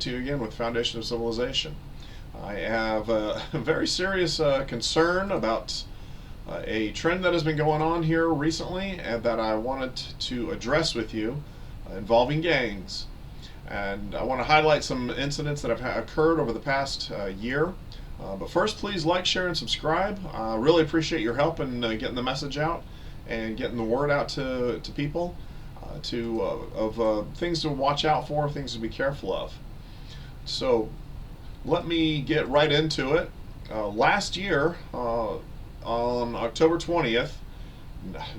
to you again with Foundation of Civilization. I have a very serious concern about a trend that has been going on here recently and that I wanted to address with you involving gangs. And I want to highlight some incidents that have occurred over the past year. But first, please like, share, and subscribe. I really appreciate your help in getting the message out and getting the word out to people of things to watch out for, things to be careful of. So let me get right into it. Last year, on October 20th,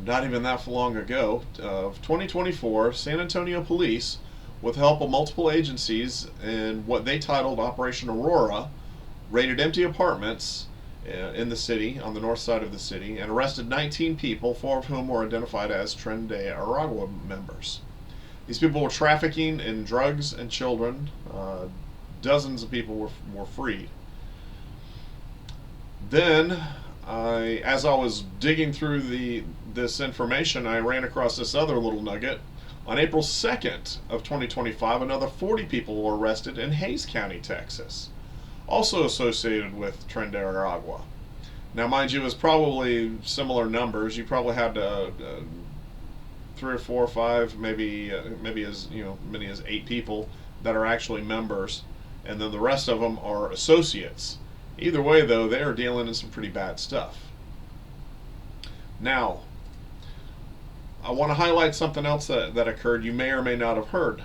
not even that long ago, of 2024, San Antonio police, with help of multiple agencies in what they titled Operation Aurora, raided empty apartments in the city, on the north side of the city, and arrested 19 people, 4 of whom were identified as Tren de Aragua members. These people were trafficking in drugs and children. Dozens of people were freed. Then, as I was digging through this information, I ran across this other little nugget. On April 2nd of 2025, another 40 people were arrested in Hays County, Texas, also associated with Tren de Aragua. Now, mind you, it's probably similar numbers. You probably had 3 or 4 or 5, maybe as many as 8 people that are actually members, and then the rest of them are associates. Either way, though, they are dealing in some pretty bad stuff. Now, I want to highlight something else that occurred you may or may not have heard.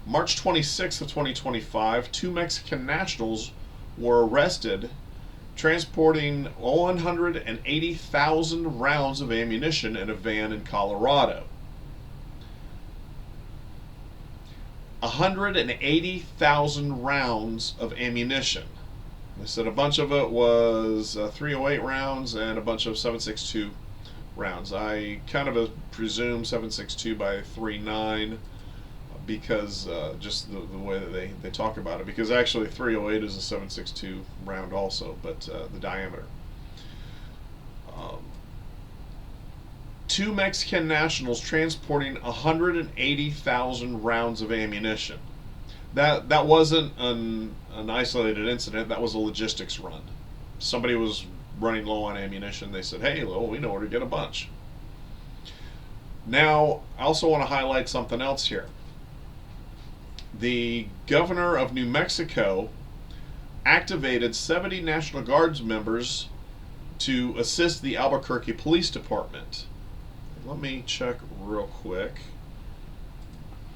March 26th of 2025, 2 Mexican nationals were arrested transporting 180,000 rounds of ammunition in a van in Colorado. 180,000 rounds of ammunition. They said a bunch of it was 308 rounds and a bunch of 7.62 rounds. I kind of presume 7.62 by 3.9 because just the way that they talk about it, because actually 308 is a 7.62 round also, but the diameter. 2 Mexican nationals transporting 180,000 rounds of ammunition. That wasn't an isolated incident. That was a logistics run. Somebody was running low on ammunition. They said, hey, well, we know where to get a bunch. Now, I also want to highlight something else here. The governor of New Mexico activated 70 National Guards members to assist the Albuquerque Police Department. Let me check real quick.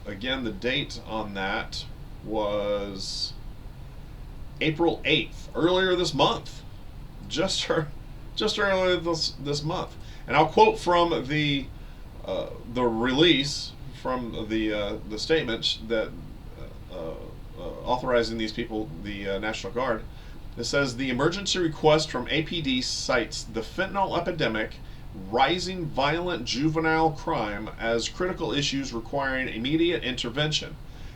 Again, the date on that was April 8th, earlier this month. Just earlier this month. And I'll quote from the release, from the statement that authorizing these people, the National Guard. It says the emergency request from APD cites the fentanyl epidemic, rising violent juvenile crime as critical issues requiring immediate intervention.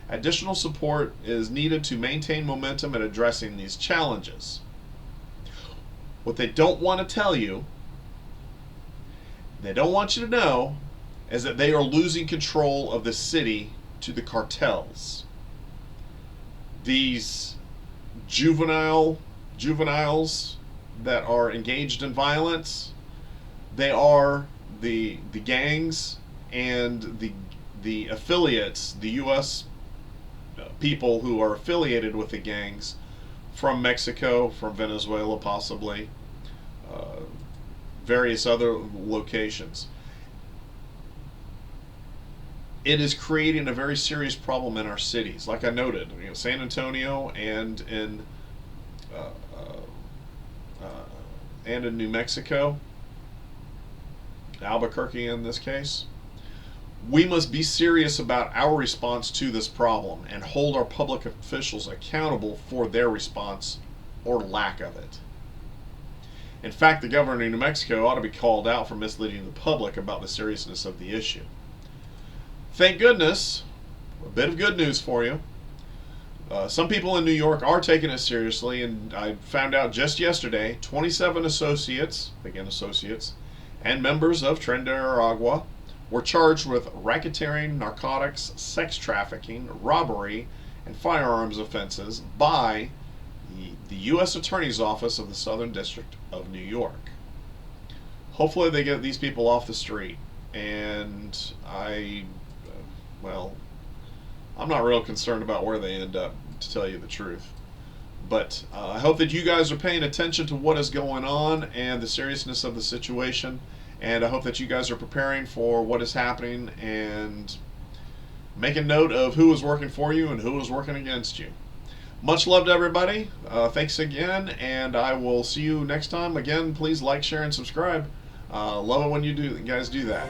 Additional support is needed to maintain momentum in addressing these challenges. What they don't want to tell you, they don't want you to know, is that they are losing control of the city to the cartels. These juveniles that are engaged in violence, they are the gangs and the affiliates, the U.S. people who are affiliated with the gangs from Mexico, from Venezuela possibly, various other locations. It is creating a very serious problem in our cities. Like I noted, San Antonio and in New Mexico, Albuquerque in this case. We must be serious about our response to this problem and hold our public officials accountable for their response or lack of it. In fact, the governor of New Mexico ought to be called out for misleading the public about the seriousness of the issue. Thank goodness, a bit of good news for you. Some people in New York are taking it seriously, and I found out just yesterday 27 associates, again associates, and members of Tren de Aragua were charged with racketeering, narcotics, sex trafficking, robbery, and firearms offenses by the U.S. Attorney's Office of the Southern District of New York. Hopefully they get these people off the street, and well, I'm not real concerned about where they end up, to tell you the truth. But I hope that you guys are paying attention to what is going on and the seriousness of the situation, and I hope that you guys are preparing for what is happening and making note of who is working for you and who is working against you. Much love to everybody. Thanks again, and I will see you next time. Again, please like, share, and subscribe. Love it when you guys do that.